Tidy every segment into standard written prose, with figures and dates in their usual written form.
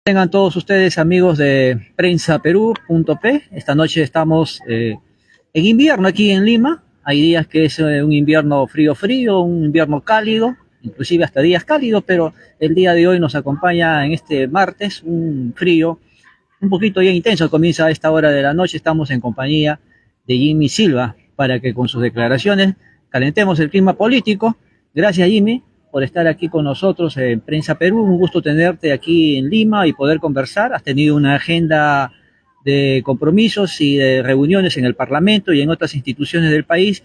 Tengan todos ustedes amigos de prensaperú.p. Esta noche estamos en invierno aquí en Lima. Hay días que es un invierno frío frío, un invierno cálido, inclusive hasta días cálidos, pero el día de hoy nos acompaña en este martes un frío un poquito ya intenso. Comienza a esta hora de la noche. Estamos en compañía de Jimmy Silva para que con sus declaraciones calentemos el clima político. Gracias, Jimmy, por estar aquí con nosotros en Prensa Perú. Un gusto tenerte aquí en Lima y poder conversar. Has tenido una agenda de compromisos y de reuniones en el Parlamento y en otras instituciones del país.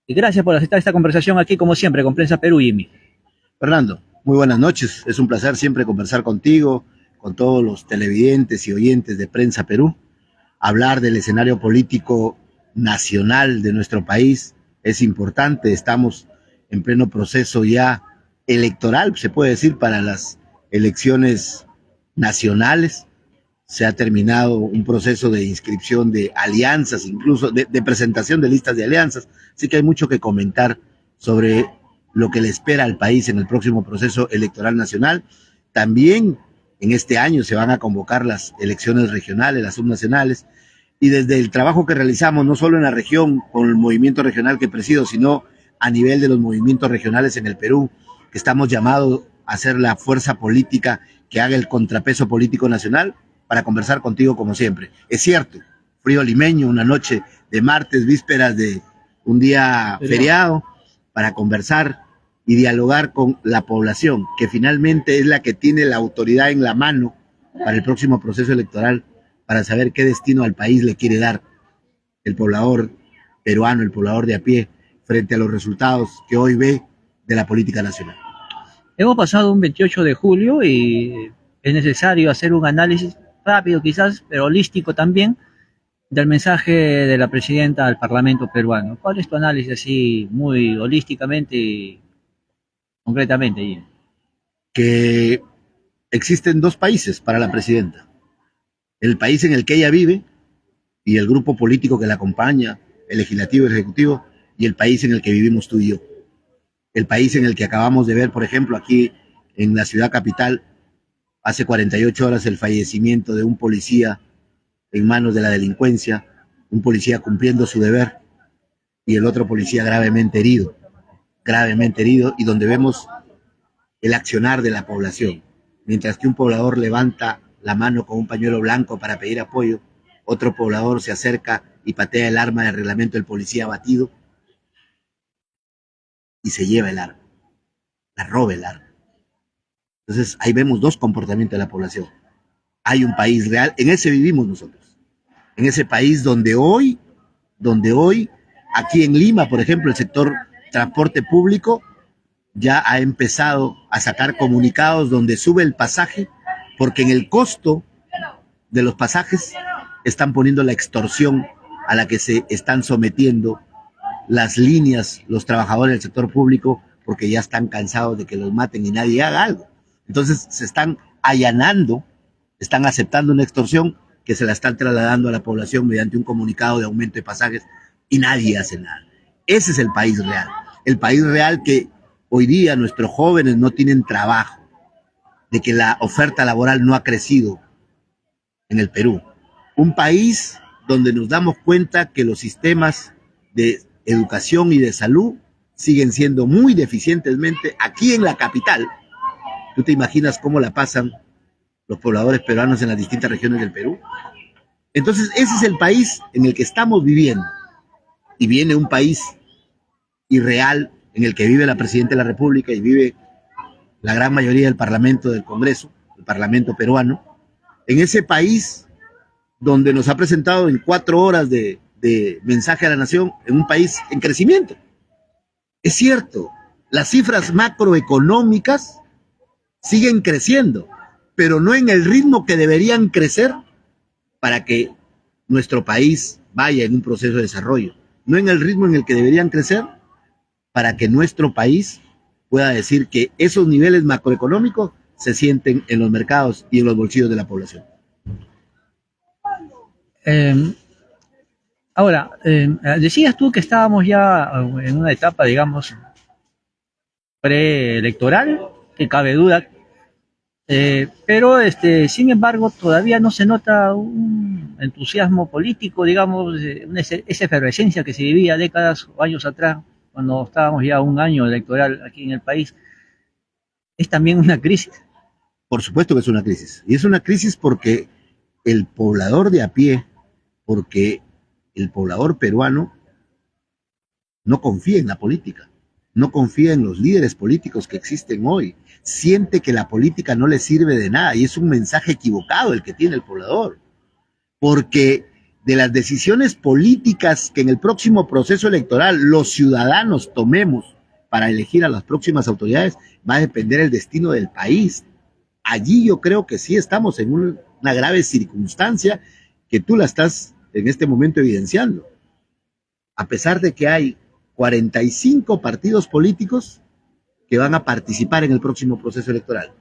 Y gracias por aceptar esta conversación aquí, como siempre, con Prensa Perú, Jimmy. Fernando, muy buenas noches. Es un placer siempre conversar contigo, con todos los televidentes y oyentes de Prensa Perú. Hablar del escenario político nacional de nuestro país es importante. Estamos en pleno proceso ya electoral, se puede decir, para las elecciones nacionales. Se ha terminado un proceso de inscripción de alianzas, incluso de presentación de listas de alianzas. Así que hay mucho que comentar sobre lo que le espera al país en el próximo proceso electoral nacional. También en este año se van a convocar las elecciones regionales, las subnacionales, y desde el trabajo que realizamos, no solo en la región, con el movimiento regional que presido, sino a nivel de los movimientos regionales en el Perú, que estamos llamados a ser la fuerza política que haga el contrapeso político nacional, para conversar contigo como siempre. Es cierto, frío limeño, una noche de martes, vísperas de un día feriado, para conversar y dialogar con la población, que finalmente es la que tiene la autoridad en la mano para el próximo proceso electoral, para saber qué destino al país le quiere dar el poblador peruano, el poblador de a pie, frente a los resultados que hoy ve de la política nacional. Hemos pasado un 28 de julio y es necesario hacer un análisis rápido quizás, pero holístico también, del mensaje de la presidenta al Parlamento peruano. ¿Cuál es tu análisis así muy holísticamente y concretamente, Jim? Que existen dos países para la presidenta. El país en el que ella vive y el grupo político que la acompaña, el legislativo y el ejecutivo, y el país en el que vivimos tú y yo. El país en el que acabamos de ver, por ejemplo, aquí en la ciudad capital, hace 48 horas el fallecimiento de un policía en manos de la delincuencia, un policía cumpliendo su deber y el otro policía gravemente herido, y donde vemos el accionar de la población. Mientras que un poblador levanta la mano con un pañuelo blanco para pedir apoyo, otro poblador se acerca y patea el arma de reglamento del policía abatido y se lleva el arma, la roba el arma. Entonces ahí vemos dos comportamientos de la población. Hay un país real, en ese vivimos nosotros, en ese país donde hoy, aquí en Lima, por ejemplo, el sector transporte público ya ha empezado a sacar comunicados donde sube el pasaje, porque en el costo de los pasajes están poniendo la extorsión a la que se están sometiendo las líneas, los trabajadores del sector público, porque ya están cansados de que los maten y nadie haga algo. Entonces se están allanando, están aceptando una extorsión que se la están trasladando a la población mediante un comunicado de aumento de pasajes y nadie hace nada. Ese es el país real que hoy día nuestros jóvenes no tienen trabajo, de que la oferta laboral no ha crecido en el Perú. Un país donde nos damos cuenta que los sistemas de educación y de salud siguen siendo muy deficientemente aquí en la capital. ¿Tú te imaginas cómo la pasan los pobladores peruanos en las distintas regiones del Perú? Entonces, ese es el país en el que estamos viviendo. Y viene un país irreal en el que vive la presidenta de la República y vive la gran mayoría del Parlamento del Congreso, el Parlamento peruano, en ese país donde nos ha presentado en 4 horas de mensaje a la nación, en un país en crecimiento. Es cierto, las cifras macroeconómicas siguen creciendo, pero no en el ritmo que deberían crecer para que nuestro país vaya en un proceso de desarrollo, no en el ritmo en el que deberían crecer para que nuestro país pueda decir que esos niveles macroeconómicos se sienten en los mercados y en los bolsillos de la población. Ahora, decías tú que estábamos ya en una etapa, digamos, preelectoral, que cabe duda Pero sin embargo todavía no se nota un entusiasmo político, digamos, esa efervescencia que se vivía décadas o años atrás, cuando estábamos ya un año electoral aquí en el país. Es también una crisis. Por supuesto que es una crisis. Y es una crisis porque el poblador de a pie, porque el poblador peruano no confía en la política, no confía en los líderes políticos que existen hoy, siente que la política no le sirve de nada y es un mensaje equivocado el que tiene el poblador, porque de las decisiones políticas que en el próximo proceso electoral los ciudadanos tomemos para elegir a las próximas autoridades va a depender el destino del país. Allí yo creo que sí estamos en una grave circunstancia que tú la estás en este momento evidenciando. A pesar de que hay 45 partidos políticos que van a participar en el próximo proceso electoral.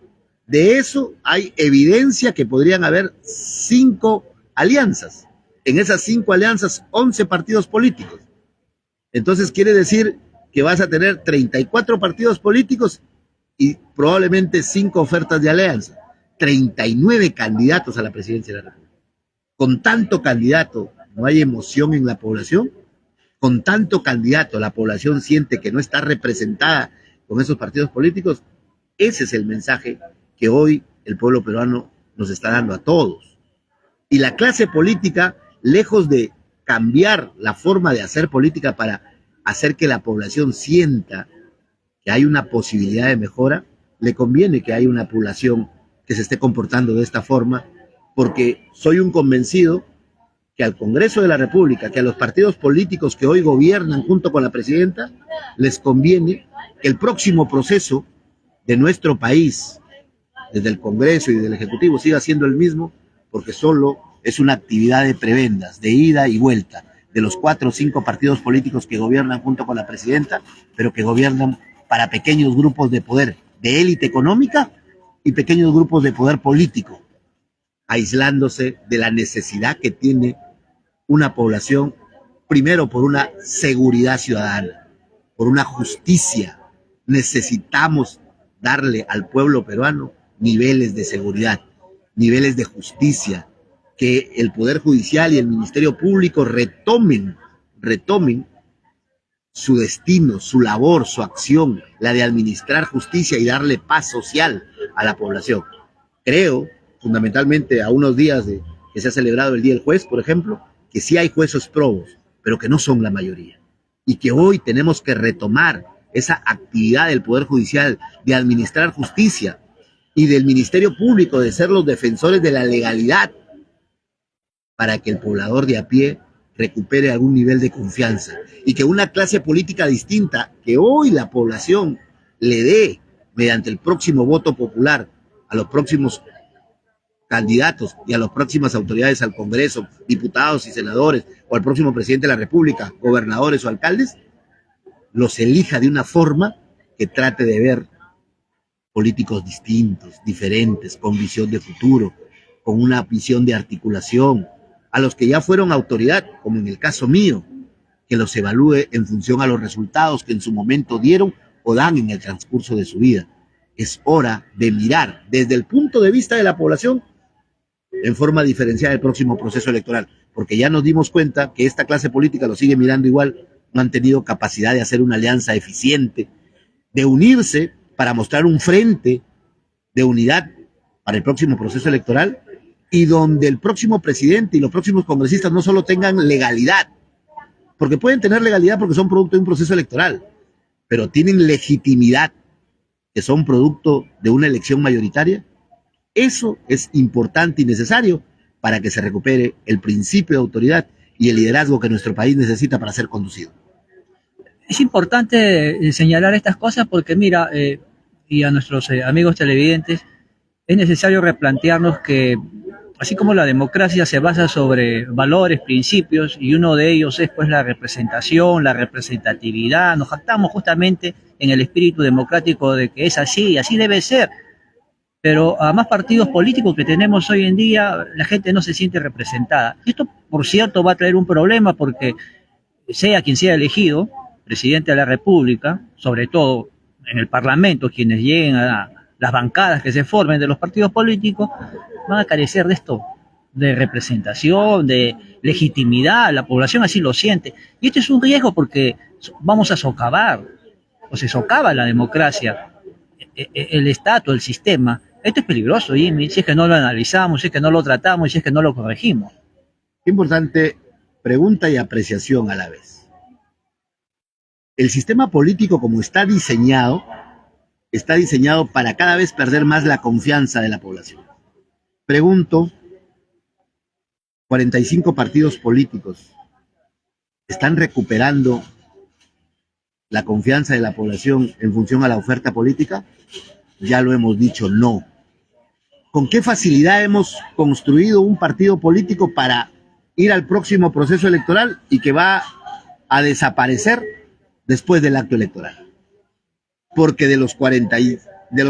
De eso hay evidencia que podrían haber 5 alianzas. En esas 5 alianzas, 11 partidos políticos. Entonces quiere decir que vas a tener 34 partidos políticos y probablemente 5 ofertas de alianza. 39 candidatos a la presidencia de la República. Con tanto candidato, ¿no hay emoción en la población? Con tanto candidato, la población siente que no está representada con esos partidos políticos. Ese es el mensaje que hoy el pueblo peruano nos está dando a todos. Y la clase política, lejos de cambiar la forma de hacer política para hacer que la población sienta que hay una posibilidad de mejora, le conviene que haya una población que se esté comportando de esta forma, porque soy un convencido que al Congreso de la República, que a los partidos políticos que hoy gobiernan junto con la presidenta, les conviene que el próximo proceso de nuestro país, desde el Congreso y del Ejecutivo, siga siendo el mismo, porque solo es una actividad de prebendas, de ida y vuelta, de los 4 o 5 partidos políticos que gobiernan junto con la presidenta, pero que gobiernan para pequeños grupos de poder, de élite económica y pequeños grupos de poder político, aislándose de la necesidad que tiene una población, primero por una seguridad ciudadana, por una justicia. Necesitamos darle al pueblo peruano niveles de seguridad, niveles de justicia, que el Poder Judicial y el Ministerio Público retomen su destino, su labor, su acción, la de administrar justicia y darle paz social a la población. Creo, fundamentalmente a unos días de que se ha celebrado el Día del Juez, por ejemplo, que sí hay jueces probos, pero que no son la mayoría. Y que hoy tenemos que retomar esa actividad del Poder Judicial de administrar justicia y del Ministerio Público de ser los defensores de la legalidad para que el poblador de a pie recupere algún nivel de confianza y que una clase política distinta que hoy la población le dé mediante el próximo voto popular a los próximos candidatos y a las próximas autoridades al Congreso, diputados y senadores, o al próximo presidente de la República, gobernadores o alcaldes, los elija de una forma que trate de ver políticos distintos, diferentes, con visión de futuro, con una visión de articulación, a los que ya fueron autoridad, como en el caso mío, que los evalúe en función a los resultados que en su momento dieron o dan en el transcurso de su vida. Es hora de mirar desde el punto de vista de la población en forma diferenciada el próximo proceso electoral, porque ya nos dimos cuenta que esta clase política lo sigue mirando igual, no han tenido capacidad de hacer una alianza eficiente, de unirse para mostrar un frente de unidad para el próximo proceso electoral y donde el próximo presidente y los próximos congresistas no solo tengan legalidad, porque pueden tener legalidad porque son producto de un proceso electoral, pero tienen legitimidad, que son producto de una elección mayoritaria. Eso es importante y necesario para que se recupere el principio de autoridad y el liderazgo que nuestro país necesita para ser conducido. Es importante señalar estas cosas porque, mira, y a nuestros amigos televidentes, es necesario replantearnos que, así como la democracia se basa sobre valores, principios, y uno de ellos es pues la representación, la representatividad, nos jactamos justamente en el espíritu democrático de que es así y así debe ser. Pero a más partidos políticos que tenemos hoy en día, la gente no se siente representada. Esto, por cierto, va a traer un problema porque sea quien sea elegido, presidente de la República, sobre todo en el Parlamento, quienes lleguen a las bancadas que se formen de los partidos políticos van a carecer de esto, de representación, de legitimidad, la población así lo siente. Y esto es un riesgo porque vamos a socavar, o se socava la democracia, el Estado, el sistema. Esto es peligroso, Jimmy, si es que no lo analizamos, si es que no lo tratamos, si es que no lo corregimos. Importante pregunta y apreciación a la vez. El sistema político como está diseñado para cada vez perder más la confianza de la población. Pregunto, 45 partidos políticos están recuperando la confianza de la población en función a la oferta política. Ya lo hemos dicho, no. ¿Con qué facilidad hemos construido un partido político para ir al próximo proceso electoral y que va a desaparecer después del acto electoral? Porque de los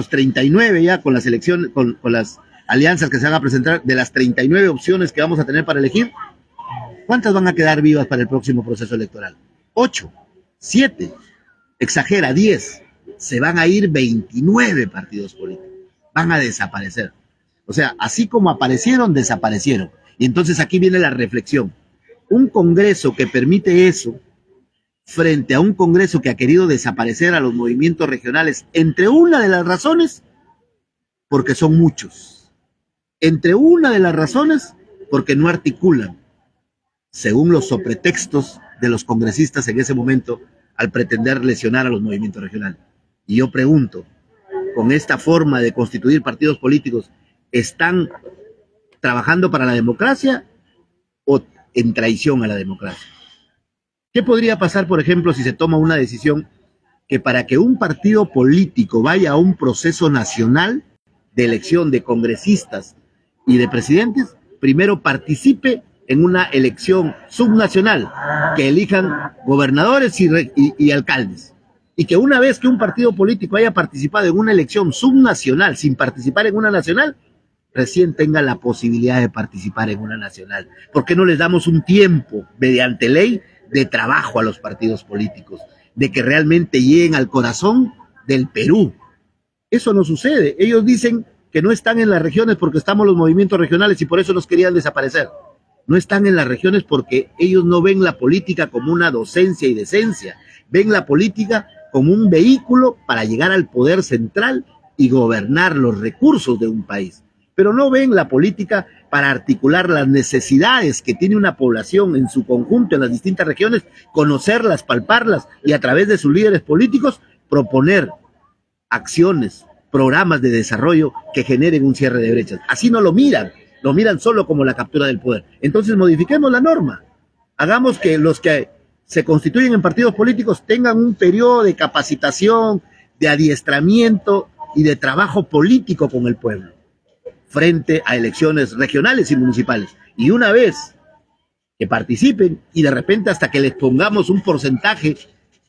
39 ya con las elecciones, con las alianzas que se van a presentar, de las 39 opciones que vamos a tener para elegir, ¿cuántas van a quedar vivas para el próximo proceso electoral? 8, 7, exagera, 10. Se van a ir 29 partidos políticos. Van a desaparecer. O sea, así como aparecieron, desaparecieron. Y entonces aquí viene la reflexión. Un Congreso que permite eso, frente a un Congreso que ha querido desaparecer a los movimientos regionales, entre una de las razones, porque son muchos. Entre una de las razones, porque no articulan, según los sobretextos de los congresistas en ese momento, al pretender lesionar a los movimientos regionales. Y yo pregunto, con esta forma de constituir partidos políticos, ¿están trabajando para la democracia o en traición a la democracia? ¿Qué podría pasar, por ejemplo, si se toma una decisión que para que un partido político vaya a un proceso nacional de elección de congresistas y de presidentes, primero participe en una elección subnacional, que elijan gobernadores y alcaldes? Y que una vez que un partido político haya participado en una elección subnacional sin participar en una nacional, recién tenga la posibilidad de participar en una nacional. ¿Por qué no les damos un tiempo, mediante ley, de trabajo a los partidos políticos, de que realmente lleguen al corazón del Perú? Eso no sucede. Ellos dicen que no están en las regiones porque estamos los movimientos regionales y por eso los querían desaparecer. No están en las regiones porque ellos no ven la política como una docencia y decencia, ven la política como un vehículo para llegar al poder central y gobernar los recursos de un país. Pero no ven la política para articular las necesidades que tiene una población en su conjunto en las distintas regiones, conocerlas, palparlas y a través de sus líderes políticos proponer acciones, programas de desarrollo que generen un cierre de brechas. Así no lo miran solo como la captura del poder. Entonces modifiquemos la norma, hagamos que los que se constituyen en partidos políticos tengan un periodo de capacitación, de adiestramiento y de trabajo político con el pueblo frente a elecciones regionales y municipales. Y una vez que participen y de repente hasta que les pongamos un porcentaje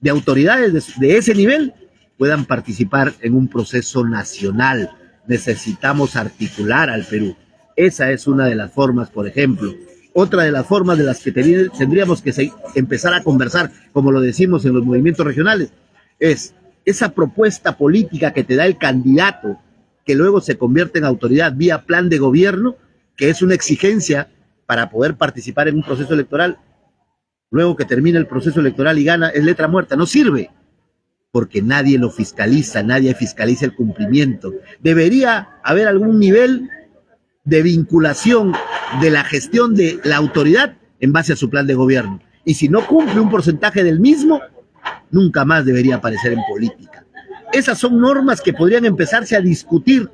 de autoridades de ese nivel, puedan participar en un proceso nacional. Necesitamos articular al Perú. Esa es una de las formas, por ejemplo. Otra de las formas de las que tendríamos que empezar a conversar, como lo decimos en los movimientos regionales, es esa propuesta política que te da el candidato, que luego se convierte en autoridad vía plan de gobierno, que es una exigencia para poder participar en un proceso electoral. Luego que termina el proceso electoral y gana, es letra muerta, no sirve, porque nadie lo fiscaliza, nadie fiscaliza el cumplimiento. Debería haber algún nivel de vinculación de la gestión de la autoridad en base a su plan de gobierno. Y si no cumple un porcentaje del mismo, nunca más debería aparecer en política. Esas son normas que podrían empezarse a discutir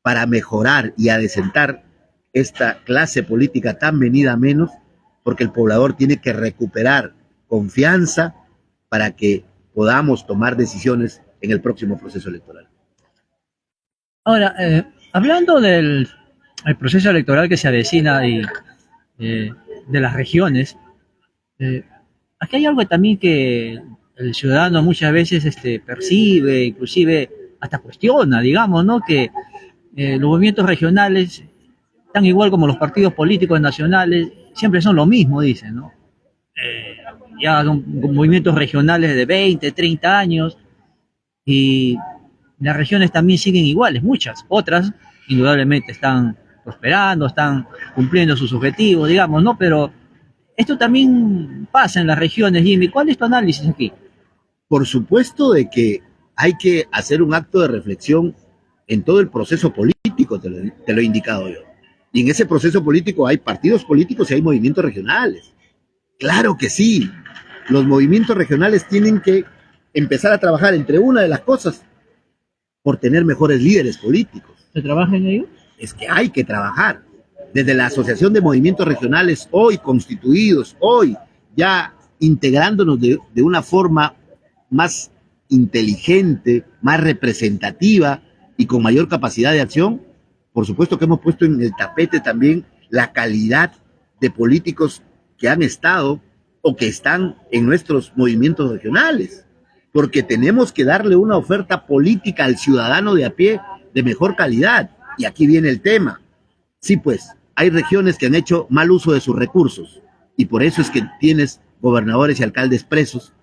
para mejorar y adecentar esta clase política tan venida a menos, porque el poblador tiene que recuperar confianza para que podamos tomar decisiones en el próximo proceso electoral. Ahora, hablando del proceso electoral que se avecina y de las regiones, aquí hay algo también que el ciudadano muchas veces percibe, inclusive hasta cuestiona, digamos, ¿no? Que los movimientos regionales, tan igual como los partidos políticos nacionales, siempre son lo mismo, dicen, ¿no? Ya son movimientos regionales de 20, 30 años y las regiones también siguen iguales, muchas. Otras, indudablemente, están prosperando, están cumpliendo sus objetivos, digamos, ¿no? Pero esto también pasa en las regiones, Jimmy. ¿Cuál es tu análisis aquí? Por supuesto de que hay que hacer un acto de reflexión en todo el proceso político, te lo he indicado yo. Y en ese proceso político hay partidos políticos y hay movimientos regionales. Claro que sí. Los movimientos regionales tienen que empezar a trabajar entre una de las cosas por tener mejores líderes políticos. ¿Se trabaja en ello? Es que hay que trabajar. Desde la Asociación de Movimientos Regionales, hoy constituidos, hoy ya integrándonos de una forma más inteligente, más representativa y con mayor capacidad de acción, por supuesto que hemos puesto en el tapete también la calidad de políticos que han estado o que están en nuestros movimientos regionales, porque tenemos que darle una oferta política al ciudadano de a pie de mejor calidad. Y aquí viene el tema. Sí, pues, hay regiones que han hecho mal uso de sus recursos y por eso es que tienes gobernadores y alcaldes presos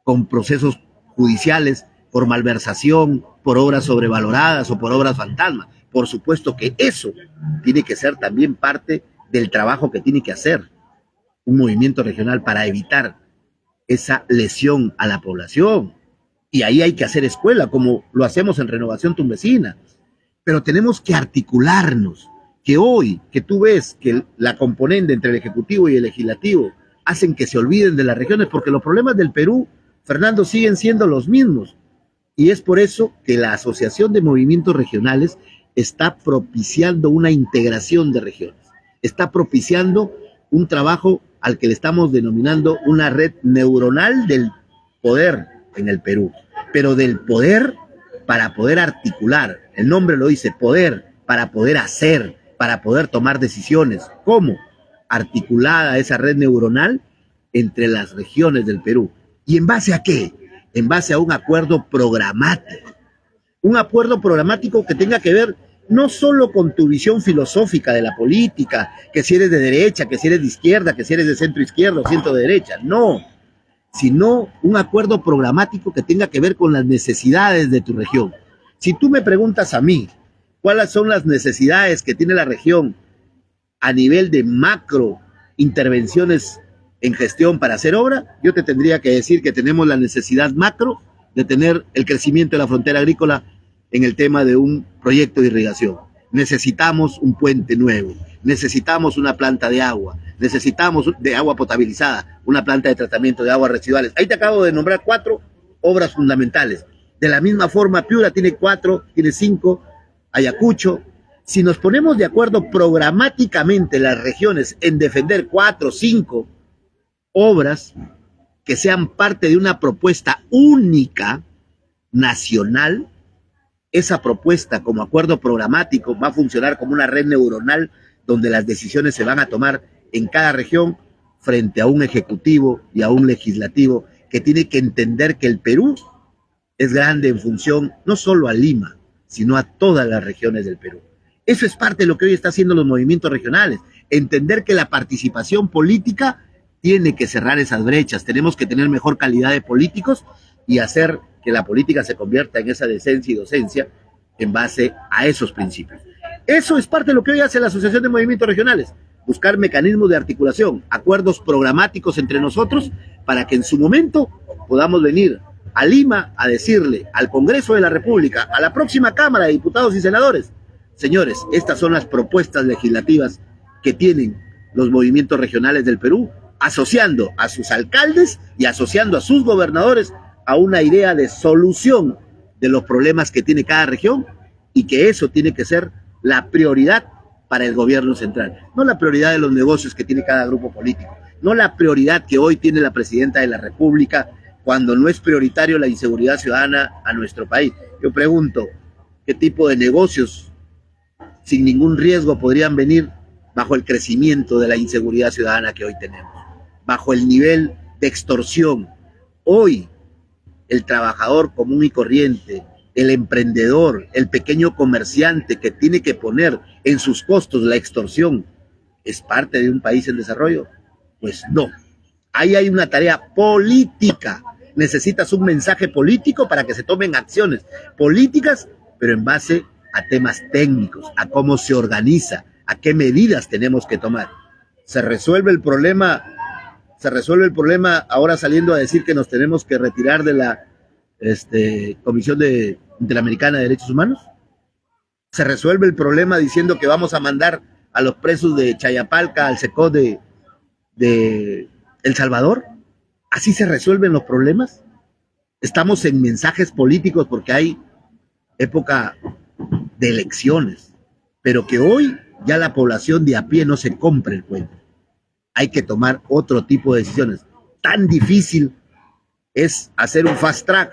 con procesos judiciales por malversación, por obras sobrevaloradas o por obras fantasma. Por supuesto que eso tiene que ser también parte del trabajo que tiene que hacer un movimiento regional para evitar esa lesión a la población. Y ahí hay que hacer escuela, como lo hacemos en Renovación Tumbesina. Pero tenemos que articularnos, que hoy, que tú ves que la componente entre el Ejecutivo y el Legislativo hacen que se olviden de las regiones, porque los problemas del Perú, Fernando, siguen siendo los mismos. Y es por eso que la Asociación de Movimientos Regionales está propiciando una integración de regiones, está propiciando un trabajo al que le estamos denominando una red neuronal del poder en el Perú, pero del poder para poder articular, el nombre lo dice, poder para poder hacer, para poder tomar decisiones. ¿Cómo? Articulada esa red neuronal entre las regiones del Perú. ¿Y en base a qué? En base a un acuerdo programático. Un acuerdo programático que tenga que ver no solo con tu visión filosófica de la política, que si eres de derecha, que si eres de izquierda, que si eres de centro izquierda o centro derecha, no, sino un acuerdo programático que tenga que ver con las necesidades de tu región. Si tú me preguntas a mí, ¿cuáles son las necesidades que tiene la región a nivel de macro intervenciones en gestión para hacer obra? Yo te tendría que decir que tenemos la necesidad macro de tener el crecimiento de la frontera agrícola en el tema de un proyecto de irrigación. Necesitamos un puente nuevo, necesitamos una planta de agua, necesitamos de agua potabilizada, una planta de tratamiento de aguas residuales. Ahí te acabo de nombrar 4 obras fundamentales. De la misma forma, Piura tiene 4, tiene 5, Ayacucho. Si nos ponemos de acuerdo programáticamente las regiones en defender 4, 5 obras que sean parte de una propuesta única nacional, esa propuesta como acuerdo programático va a funcionar como una red neuronal donde las decisiones se van a tomar en cada región frente a un ejecutivo y a un legislativo que tiene que entender que el Perú es grande en función no solo a Lima, sino a todas las regiones del Perú. Eso es parte de lo que hoy está haciendo los movimientos regionales, entender que la participación política tiene que cerrar esas brechas, tenemos que tener mejor calidad de políticos y hacer que la política se convierta en esa decencia y docencia en base a esos principios. Eso es parte de lo que hoy hace la Asociación de Movimientos Regionales, buscar mecanismos de articulación, acuerdos programáticos entre nosotros para que en su momento podamos venir a Lima a decirle al Congreso de la República, a la próxima Cámara de Diputados y Senadores, señores, estas son las propuestas legislativas que tienen los movimientos regionales del Perú, asociando a sus alcaldes y asociando a sus gobernadores a una idea de solución de los problemas que tiene cada región y que eso tiene que ser la prioridad para el gobierno central, no la prioridad de los negocios que tiene cada grupo político, no la prioridad que hoy tiene la presidenta de la República cuando no es prioritario la inseguridad ciudadana a nuestro país. Yo pregunto, ¿qué tipo de negocios sin ningún riesgo podrían venir bajo el crecimiento de la inseguridad ciudadana que hoy tenemos, bajo el nivel de extorsión? Hoy el trabajador común y corriente, el emprendedor, el pequeño comerciante que tiene que poner en sus costos la extorsión, ¿es parte de un país en desarrollo? Pues no. Ahí hay una tarea política necesitas un mensaje político para que se tomen acciones políticas, pero en base a temas técnicos, a cómo se organiza, a qué medidas tenemos que tomar. Se resuelve el problema ahora saliendo a decir que nos tenemos que retirar de la Comisión Interamericana de Derechos Humanos. Se resuelve el problema diciendo que vamos a mandar a los presos de Chayapalca al SECOT de El Salvador. ¿Así se resuelven los problemas? Estamos en mensajes políticos porque hay época de elecciones, pero que hoy ya la población de a pie no se compre el cuento. Hay que tomar otro tipo de decisiones. Tan difícil es hacer un fast track,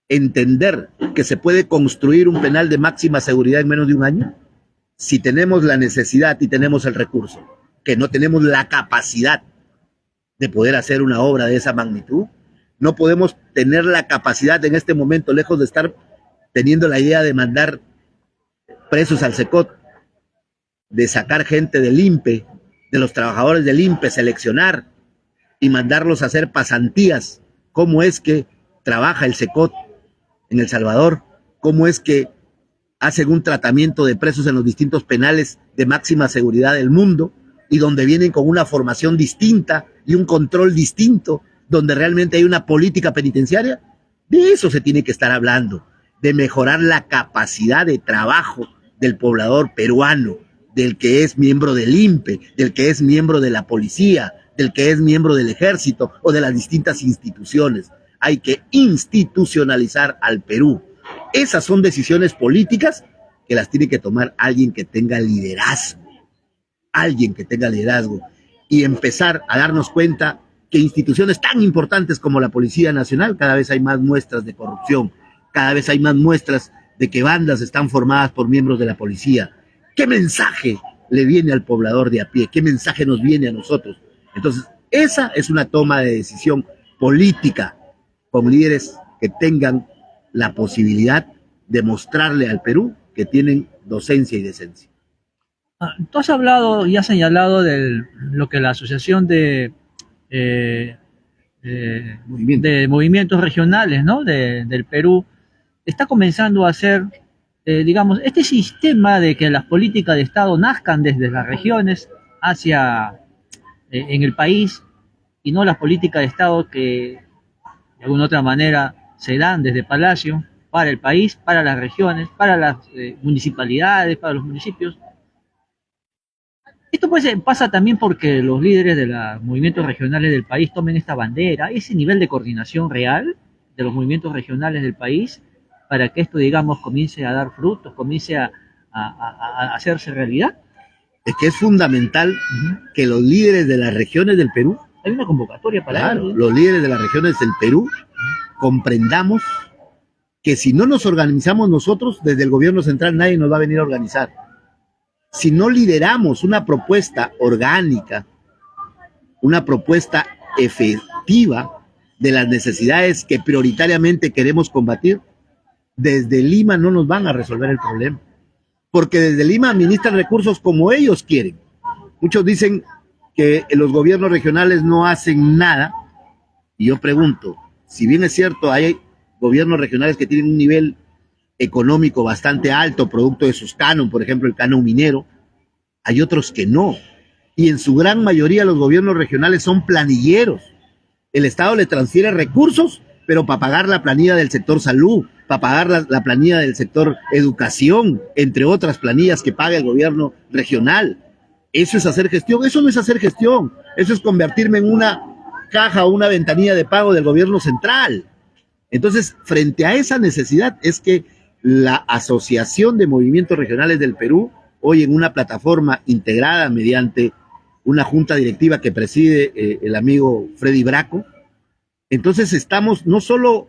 entender que se puede construir un penal de máxima seguridad en menos de un año, si tenemos la necesidad y tenemos el recurso, que no tenemos la capacidad de poder hacer una obra de esa magnitud. No podemos tener la capacidad en este momento, lejos de estar teniendo la idea de mandar presos al SECOT, de sacar gente del INPE, de los trabajadores del INPE, seleccionar y mandarlos a hacer pasantías. ¿Cómo es que trabaja el SECOT en El Salvador? ¿Cómo es que hacen un tratamiento de presos en los distintos penales de máxima seguridad del mundo y donde vienen con una formación distinta y un control distinto, donde realmente hay una política penitenciaria? De eso se tiene que estar hablando, de mejorar la capacidad de trabajo del poblador peruano, del que es miembro del INPE, del que es miembro de la policía, del que es miembro del ejército o de las distintas instituciones. Hay que institucionalizar al Perú. Esas son decisiones políticas que las tiene que tomar alguien que tenga liderazgo, y empezar a darnos cuenta que instituciones tan importantes como la Policía Nacional, cada vez hay más muestras de corrupción, cada vez hay más muestras de que bandas están formadas por miembros de la policía. ¿Qué mensaje le viene al poblador de a pie? ¿Qué mensaje nos viene a nosotros? Entonces, esa es una toma de decisión política con líderes que tengan la posibilidad de mostrarle al Perú que tienen docencia y decencia. Tú has hablado y has señalado de lo que la Asociación de movimientos regionales, ¿no? Del Perú está comenzando a hacer, digamos, este sistema de que las políticas de Estado nazcan desde las regiones hacia en el país y no las políticas de Estado que de alguna otra manera se dan desde Palacio para el país, para las regiones, para las municipalidades, para los municipios. Esto pues pasa también porque los líderes de los movimientos regionales del país tomen esta bandera, ese nivel de coordinación real de los movimientos regionales del país, para que esto, digamos, comience a dar frutos, comience a hacerse realidad. Es que es fundamental que los líderes de las regiones del Perú, hay una convocatoria para ello, los líderes de las regiones del Perú, comprendamos que si no nos organizamos nosotros, desde el gobierno central nadie nos va a venir a organizar. Si no lideramos una propuesta orgánica, una propuesta efectiva de las necesidades que prioritariamente queremos combatir, desde Lima no nos van a resolver el problema. Porque desde Lima administran recursos como ellos quieren. Muchos dicen que los gobiernos regionales no hacen nada. Y yo pregunto, si bien es cierto, hay gobiernos regionales que tienen un nivel económico bastante alto, producto de sus cánon, por ejemplo el canon minero, hay otros que no. Y en su gran mayoría los gobiernos regionales son planilleros. El Estado le transfiere recursos, pero para pagar la planilla del sector salud, para pagar la planilla del sector educación, entre otras planillas que paga el gobierno regional. ¿Eso es hacer gestión? Eso no es hacer gestión. Eso es convertirme en una caja o una ventanilla de pago del gobierno central. Entonces, frente a esa necesidad es que la Asociación de Movimientos Regionales del Perú, hoy en una plataforma integrada mediante una junta directiva que preside el amigo Freddy Braco, entonces estamos no solo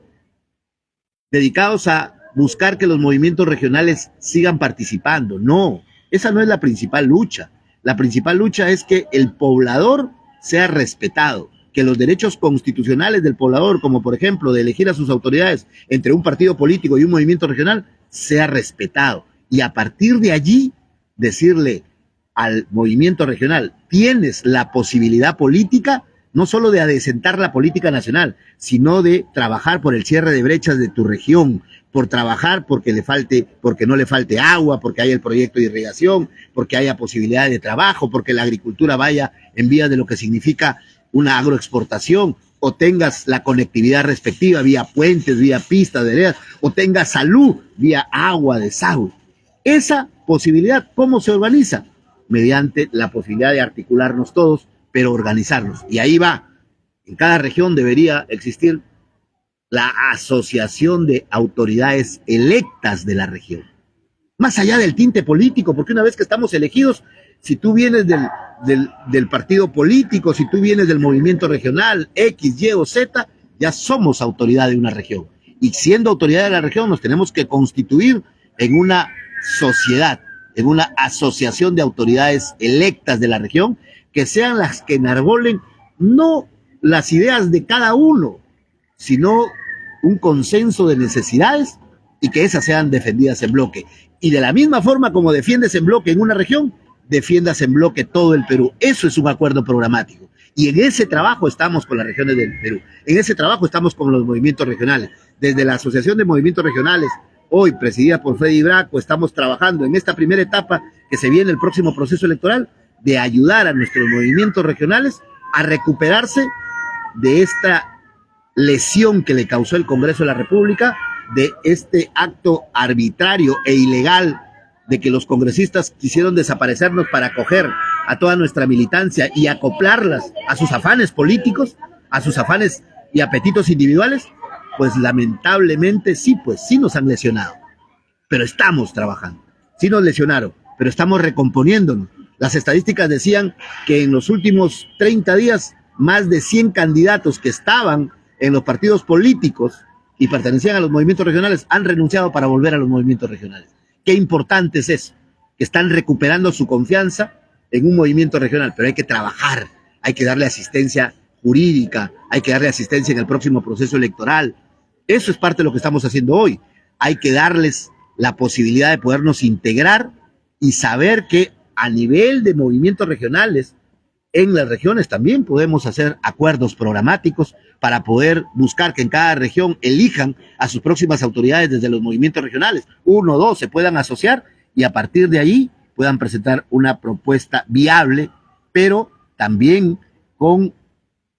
dedicados a buscar que los movimientos regionales sigan participando, no, esa no es la principal lucha. La principal lucha es que el poblador sea respetado, que los derechos constitucionales del poblador, como por ejemplo de elegir a sus autoridades entre un partido político y un movimiento regional, sea respetado. Y a partir de allí, decirle al movimiento regional, tienes la posibilidad política no solo de adecentar la política nacional, sino de trabajar por el cierre de brechas de tu región, por trabajar porque no le falte agua, porque haya el proyecto de irrigación, porque haya posibilidades de trabajo, porque la agricultura vaya en vía de lo que significa una agroexportación, o tengas la conectividad respectiva vía puentes, vía pistas, veredas, o tengas salud vía agua, desagüe. Esa posibilidad, ¿cómo se organiza? Mediante la posibilidad de articularnos todos, pero organizarnos. Y ahí va. En cada región debería existir la asociación de autoridades electas de la región. Más allá del tinte político, porque una vez que estamos elegidos, si tú vienes del partido político, si tú vienes del movimiento regional, X, Y o Z, ya somos autoridad de una región. Y siendo autoridad de la región, nos tenemos que constituir en una sociedad, en una asociación de autoridades electas de la región, que sean las que enarbolen no las ideas de cada uno, sino un consenso de necesidades y que esas sean defendidas en bloque. Y de la misma forma como defiendes en bloque en una región, defiendas en bloque todo el Perú. Eso es un acuerdo programático. Y en ese trabajo estamos con las regiones del Perú. En ese trabajo estamos con los movimientos regionales. Desde la Asociación de Movimientos Regionales, hoy presidida por Freddy Braco, estamos trabajando en esta primera etapa que se viene el próximo proceso electoral, de ayudar a nuestros movimientos regionales a recuperarse de esta lesión que le causó el Congreso de la República, de este acto arbitrario e ilegal de que los congresistas quisieron desaparecernos para acoger a toda nuestra militancia y acoplarlas a sus afanes políticos, a sus afanes y apetitos individuales. Pues lamentablemente sí nos han lesionado, pero estamos trabajando. Sí nos lesionaron, pero estamos recomponiéndonos. Las estadísticas decían que en los últimos 30 días, más de 100 candidatos que estaban en los partidos políticos y pertenecían a los movimientos regionales han renunciado para volver a los movimientos regionales. Qué importante es eso, que están recuperando su confianza en un movimiento regional, pero hay que trabajar, hay que darle asistencia jurídica, hay que darle asistencia en el próximo proceso electoral. Eso es parte de lo que estamos haciendo hoy. Hay que darles la posibilidad de podernos integrar y saber que a nivel de movimientos regionales, en las regiones también podemos hacer acuerdos programáticos para poder buscar que en cada región elijan a sus próximas autoridades desde los movimientos regionales. 1 o 2 se puedan asociar y a partir de ahí puedan presentar una propuesta viable, pero también con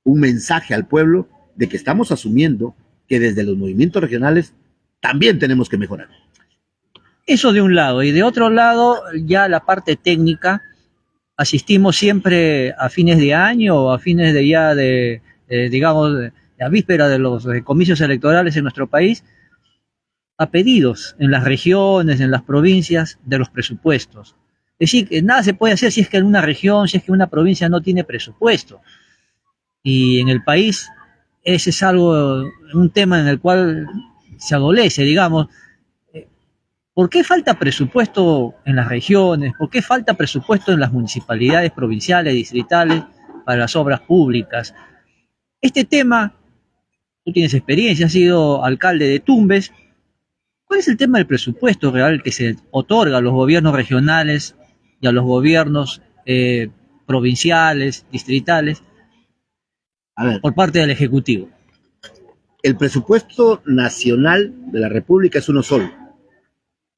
un mensaje al pueblo de que estamos asumiendo que desde los movimientos regionales también tenemos que mejorar. Eso de un lado. Y de otro lado, ya la parte técnica, asistimos siempre a fines de año o a fines de ya digamos, la víspera de los comicios electorales en nuestro país, a pedidos en las regiones, en las provincias, de los presupuestos. Es decir, que nada se puede hacer si es que en una región, si es que una provincia no tiene presupuesto. Y en el país, ese es un tema en el cual se adolece, digamos. ¿Por qué falta presupuesto en las regiones? ¿Por qué falta presupuesto en las municipalidades provinciales, distritales, para las obras públicas? Este tema, tú tienes experiencia, has sido alcalde de Tumbes. ¿Cuál es el tema del presupuesto real que se otorga a los gobiernos regionales y a los gobiernos provinciales, distritales, por parte del Ejecutivo? El presupuesto nacional de la República es uno solo.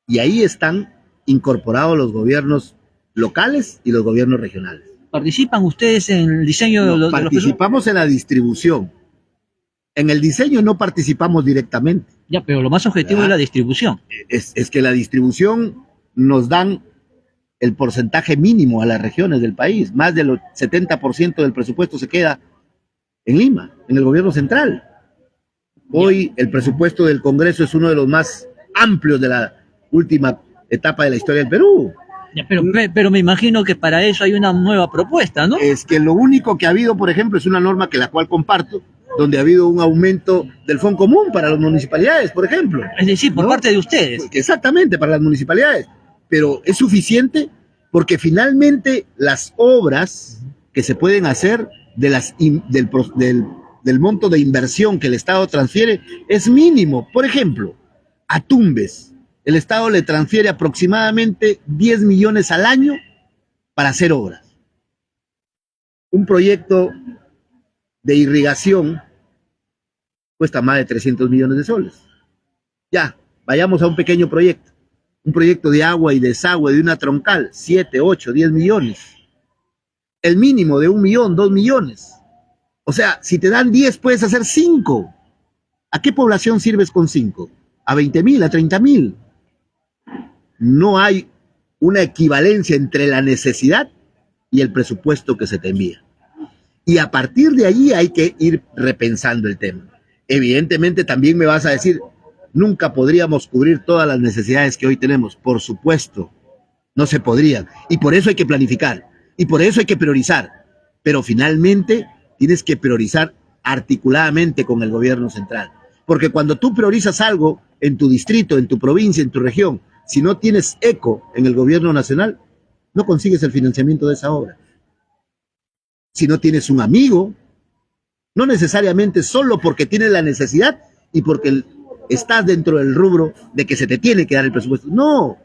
Y ahí están incorporados los gobiernos locales y los gobiernos regionales. ¿Participan ustedes en el diseño de los participamos en la distribución. En el diseño no participamos directamente. Ya, pero lo más objetivo es la distribución. Es que la distribución nos dan el porcentaje mínimo a las regiones del país. Más del 70% del presupuesto se queda en Lima, en el gobierno central. Hoy el presupuesto del Congreso es uno de los más amplios de la última etapa de la historia del Perú. Ya, pero me imagino que para eso hay una nueva propuesta, ¿no? Es que lo único que ha habido, por ejemplo, es una norma que la cual comparto, donde ha habido un aumento del fondo común para las municipalidades, por ejemplo. Es decir, por parte de ustedes. Exactamente, para las municipalidades. Pero es suficiente porque finalmente las obras que se pueden hacer del monto de inversión que el Estado transfiere es mínimo. Por ejemplo, a Tumbes, el Estado le transfiere aproximadamente 10 millones al año para hacer obras. Un proyecto de irrigación cuesta más de 300 millones de soles. Ya, vayamos a un pequeño proyecto. Un proyecto de agua y desagüe de una troncal, 7, 8, 10 millones. El mínimo de 1 millón, 2 millones. O sea, si te dan 10, puedes hacer 5. ¿A qué población sirves con 5? ¿A 20,000, a 30,000? No hay una equivalencia entre la necesidad y el presupuesto que se te envía. Y a partir de allí hay que ir repensando el tema. Evidentemente también me vas a decir, nunca podríamos cubrir todas las necesidades que hoy tenemos. Por supuesto, no se podrían. Y por eso hay que planificar. Y por eso hay que priorizar. Pero finalmente tienes que priorizar articuladamente con el gobierno central. Porque cuando tú priorizas algo en tu distrito, en tu provincia, en tu región, si no tienes eco en el gobierno nacional, no consigues el financiamiento de esa obra. Si no tienes un amigo, no necesariamente solo porque tienes la necesidad y porque estás dentro del rubro de que se te tiene que dar el presupuesto. No,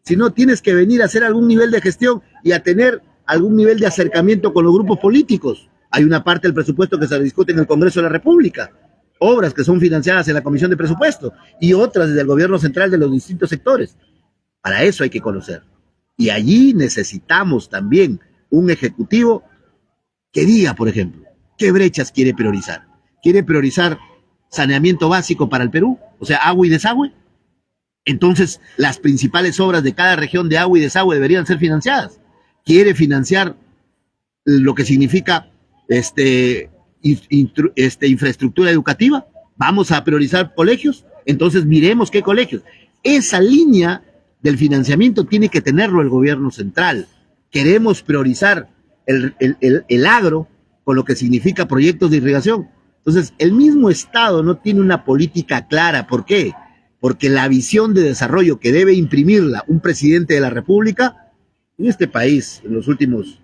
sino tienes que venir a hacer algún nivel de gestión y a tener algún nivel de acercamiento con los grupos políticos. Hay una parte del presupuesto que se discute en el Congreso de la República, obras que son financiadas en la Comisión de Presupuesto y otras desde el gobierno central de los distintos sectores. Para eso hay que conocer. Y allí necesitamos también un ejecutivo que diga, por ejemplo, qué brechas quiere priorizar. ¿Quiere priorizar saneamiento básico para el Perú? O sea, agua y desagüe. Entonces, las principales obras de cada región de agua y desagüe deberían ser financiadas. ¿Quiere financiar lo que significa infraestructura educativa? ¿Vamos a priorizar colegios? Entonces, miremos qué colegios. Esa línea del financiamiento tiene que tenerlo el gobierno central. Queremos priorizar el agro con lo que significa proyectos de irrigación. Entonces, el mismo Estado no tiene una política clara. ¿Por qué? Porque la visión de desarrollo que debe imprimirla un presidente de la República, en este país, en los últimos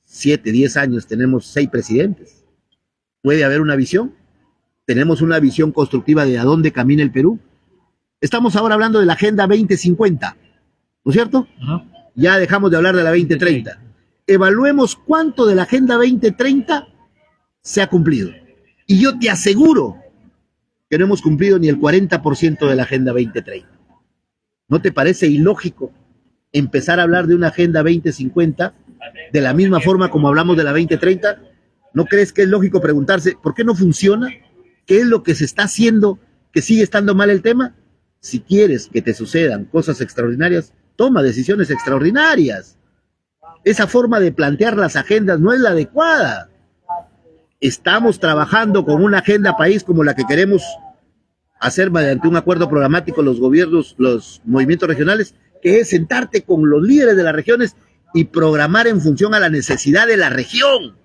7, 10 años, tenemos 6 presidentes. ¿Puede haber una visión? ¿Tenemos una visión constructiva de a dónde camina el Perú? Estamos ahora hablando de la Agenda 2050, ¿no es cierto? Ya dejamos de hablar de la 2030. Evaluemos cuánto de la Agenda 2030 se ha cumplido. Y yo te aseguro que no hemos cumplido ni el 40% de la Agenda 2030. ¿No te parece ilógico empezar a hablar de una Agenda 2050 de la misma forma como hablamos de la 2030? ¿No crees que es lógico preguntarse por qué no funciona? ¿Qué es lo que se está haciendo que sigue estando mal el tema? Si quieres que te sucedan cosas extraordinarias, toma decisiones extraordinarias. Esa forma de plantear las agendas no es la adecuada. Estamos trabajando con una agenda país como la que queremos hacer mediante un acuerdo programático los gobiernos, los movimientos regionales, que es sentarte con los líderes de las regiones y programar en función a la necesidad de la región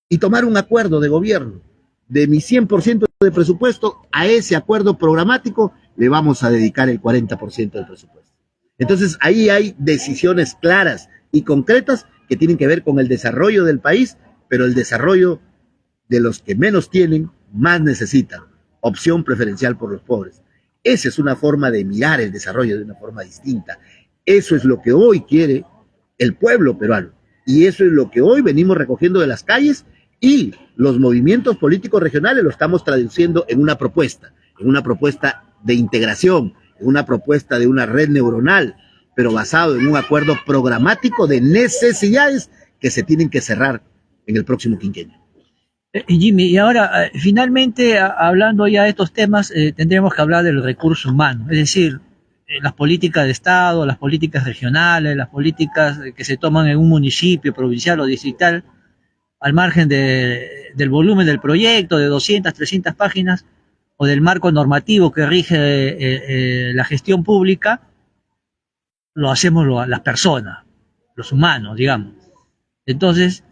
y tomar un acuerdo de gobierno. De mi 100% de presupuesto, a ese acuerdo programático le vamos a dedicar el 40% del presupuesto. Entonces ahí hay decisiones claras y concretas que tienen que ver con el desarrollo del país, pero el desarrollo de los que menos tienen, más necesitan. Opción preferencial por los pobres. Esa es una forma de mirar el desarrollo de una forma distinta. Eso es lo que hoy quiere el pueblo peruano. Y eso es lo que hoy venimos recogiendo de las calles y los movimientos políticos regionales lo estamos traduciendo en una propuesta de integración, en una propuesta de una red neuronal, pero basado en un acuerdo programático de necesidades que se tienen que cerrar en el próximo quinquenio. Jimmy, y ahora, finalmente, hablando ya de estos temas, tendremos que hablar del recurso humano, es decir, las políticas de Estado, las políticas regionales, las políticas que se toman en un municipio, provincial o distrital, al margen del volumen del proyecto, de 200, 300 páginas, o del marco normativo que rige la gestión pública, lo hacemos las personas, los humanos, digamos. Entonces,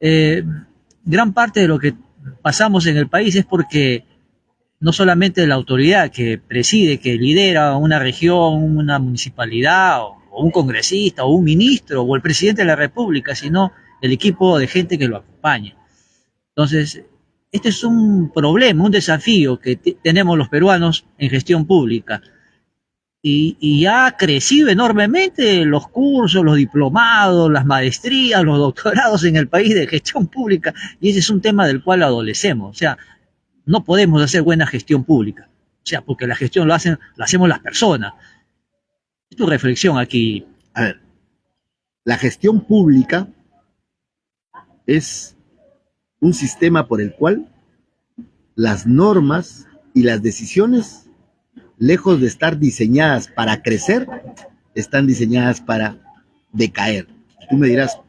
gran parte de lo que pasamos en el país es porque no solamente la autoridad que preside, que lidera una región, una municipalidad, o un congresista, o un ministro, o el presidente de la República, sino el equipo de gente que lo acompaña. Entonces, este es un problema, un desafío que tenemos los peruanos en gestión pública. y ha crecido enormemente los cursos, los diplomados, las maestrías, los doctorados en el país de gestión pública, y ese es un tema del cual adolecemos. O sea, no podemos hacer buena gestión pública, o sea, porque la gestión la hacemos las personas. Tu reflexión aquí. A ver, la gestión pública es un sistema por el cual las normas y las decisiones, lejos de estar diseñadas para crecer, están diseñadas para decaer. Tú me dirás,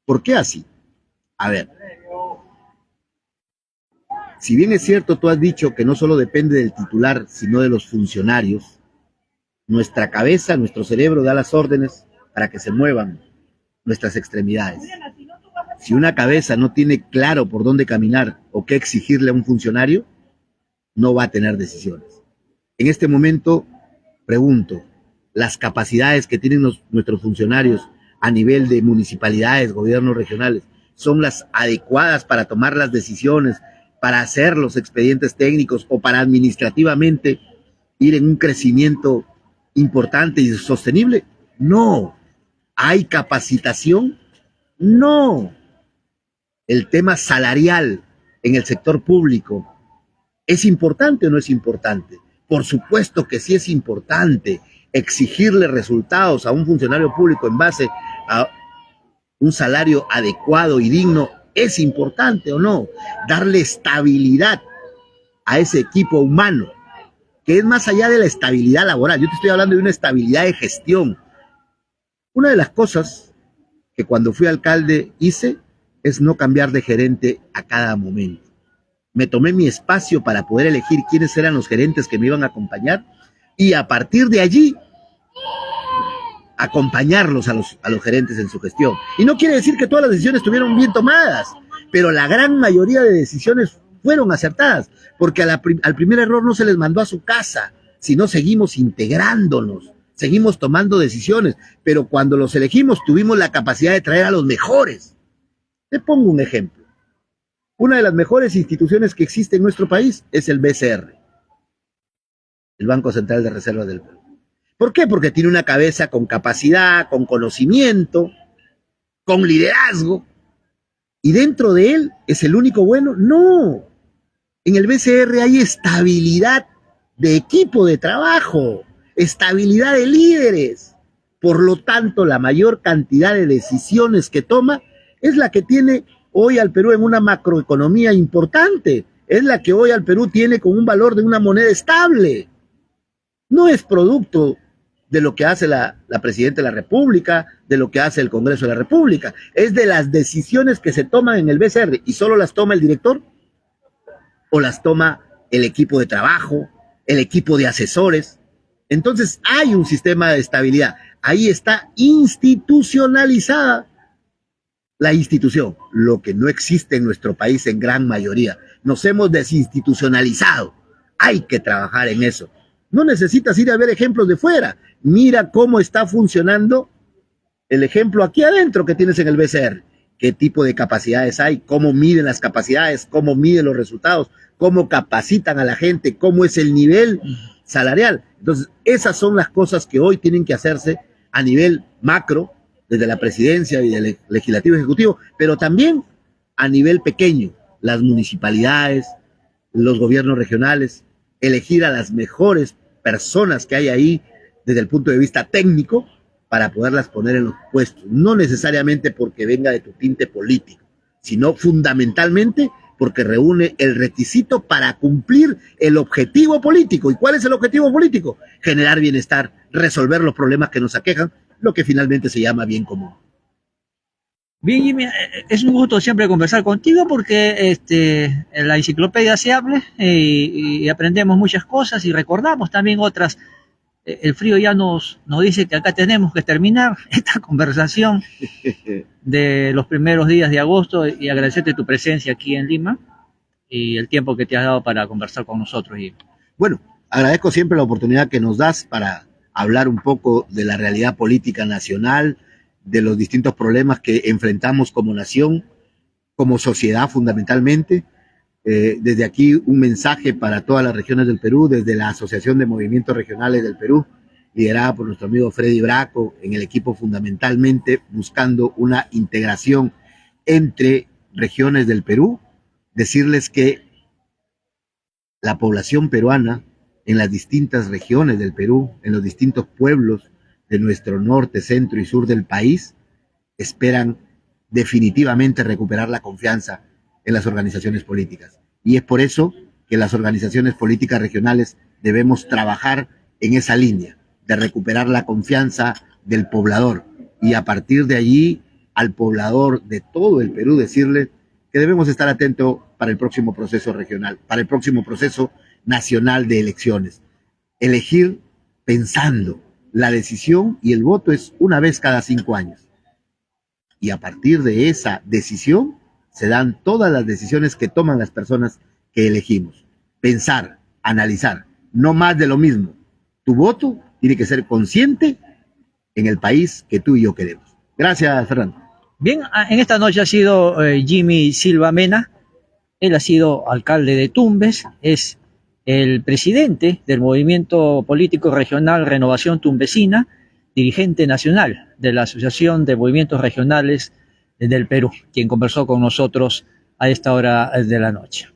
¿por qué así? A ver, si bien es cierto, tú has dicho que no solo depende del titular, sino de los funcionarios, nuestra cabeza, nuestro cerebro da las órdenes para que se muevan nuestras extremidades. Si una cabeza no tiene claro por dónde caminar o qué exigirle a un funcionario, no va a tener decisiones. En este momento, pregunto, ¿las capacidades que tienen nuestros funcionarios a nivel de municipalidades, gobiernos regionales, son las adecuadas para tomar las decisiones, para hacer los expedientes técnicos o para administrativamente ir en un crecimiento importante y sostenible? No. ¿Hay capacitación? No. El tema salarial en el sector público, ¿es importante o no es importante? Por supuesto que sí es importante exigirle resultados a un funcionario público en base a un salario adecuado y digno. ¿Es importante o no? Darle estabilidad a ese equipo humano, que es más allá de la estabilidad laboral. Yo te estoy hablando de una estabilidad de gestión. Una de las cosas que cuando fui alcalde hice es no cambiar de gerente a cada momento. Me tomé mi espacio para poder elegir quiénes eran los gerentes que me iban a acompañar y a partir de allí acompañarlos a los gerentes en su gestión. Y no quiere decir que todas las decisiones estuvieron bien tomadas, pero la gran mayoría de decisiones fueron acertadas, porque al primer error no se les mandó a su casa, sino seguimos integrándonos, seguimos tomando decisiones, pero cuando los elegimos tuvimos la capacidad de traer a los mejores. Te pongo un ejemplo. Una de las mejores instituciones que existe en nuestro país es el BCR, el Banco Central de Reserva del Perú. ¿Por qué? Porque tiene una cabeza con capacidad, con conocimiento, con liderazgo. ¿Y dentro de él es el único bueno? No. En el BCR hay estabilidad de equipo de trabajo, estabilidad de líderes. Por lo tanto, la mayor cantidad de decisiones que toma es la que tiene hoy al Perú en una macroeconomía importante. Es la que hoy al Perú tiene con un valor de una moneda estable. No es producto de lo que hace la Presidenta de la República, de lo que hace el Congreso de la República. Es de las decisiones que se toman en el BCR y solo las toma el director o las toma el equipo de trabajo, el equipo de asesores. Entonces hay un sistema de estabilidad. Ahí está institucionalizada la institución, lo que no existe en nuestro país en gran mayoría. Nos hemos desinstitucionalizado. Hay que trabajar en eso. No necesitas ir a ver ejemplos de fuera. Mira cómo está funcionando el ejemplo aquí adentro que tienes en el BCR. ¿Qué tipo de capacidades hay? ¿Cómo miden las capacidades? ¿Cómo miden los resultados? ¿Cómo capacitan a la gente? ¿Cómo es el nivel salarial? Entonces, esas son las cosas que hoy tienen que hacerse a nivel macro, desde la presidencia y del legislativo ejecutivo, pero también a nivel pequeño, las municipalidades, los gobiernos regionales, elegir a las mejores personas que hay ahí desde el punto de vista técnico para poderlas poner en los puestos, no necesariamente porque venga de tu tinte político, sino fundamentalmente porque reúne el requisito para cumplir el objetivo político. ¿Y cuál es el objetivo político? Generar bienestar, resolver los problemas que nos aquejan, lo que finalmente se llama bien común. Bien, Jimmy, es un gusto siempre conversar contigo porque en la enciclopedia se habla y aprendemos muchas cosas y recordamos también otras. El frío ya nos dice que acá tenemos que terminar esta conversación de los primeros días de agosto y agradecerte tu presencia aquí en Lima y el tiempo que te has dado para conversar con nosotros, Jimmy. Bueno, agradezco siempre la oportunidad que nos das para hablar un poco de la realidad política nacional, de los distintos problemas que enfrentamos como nación, como sociedad fundamentalmente. Desde aquí un mensaje para todas las regiones del Perú, desde la Asociación de Movimientos Regionales del Perú. liderada por nuestro amigo Freddy Braco, en el equipo fundamentalmente buscando una integración entre regiones del Perú, decirles que la población peruana en las distintas regiones del Perú, en los distintos pueblos de nuestro norte, centro y sur del país, esperan definitivamente recuperar la confianza en las organizaciones políticas. Y es por eso que las organizaciones políticas regionales debemos trabajar en esa línea de recuperar la confianza del poblador y a partir de allí al poblador de todo el Perú decirle que debemos estar atentos para el próximo proceso regional, para el próximo proceso nacional de elecciones. Elegir pensando, la decisión y el voto es una vez cada 5 años. Y a partir de esa decisión se dan todas las decisiones que toman las personas que elegimos. Pensar, analizar, no más de lo mismo. Tu voto tiene que ser consciente en el país que tú y yo queremos. Gracias, Fernando. Bien, en esta noche ha sido Jimmy Silva Mena. Él ha sido alcalde de Tumbes, es el presidente del movimiento político regional Renovación Tumbesina, dirigente nacional de la Asociación de Movimientos Regionales del Perú, quien conversó con nosotros a esta hora de la noche.